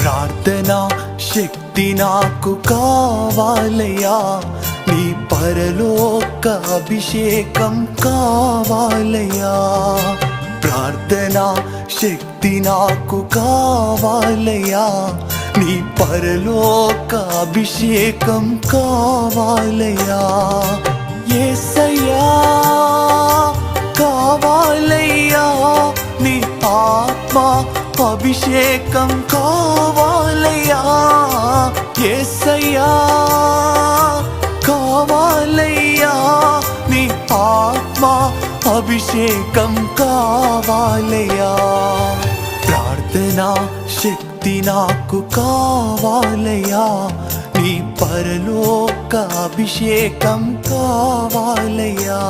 ప్రార్థనా శక్తి నాకు కావాలయ్యా, నీ పరలోక అభిషేకం కావాలయ్యా. ప్రార్థనా శక్తి నాకు కావాలయ్యా, నీ పరలోక అభిషేకం కావాలయ్యా. యేసయ్యా కావాలయ్యా, నీ ఆత్మ అభిషేకం కావాలయ్యా. యేసయ్యా కావాలయ్యా, నీ ఆత్మ అభిషేకం కావాలయ్యా. ప్రార్థనా శక్తి నాకు కావాలయ్యా, నీ పరలోక అభిషేకం కావాలయ్యా.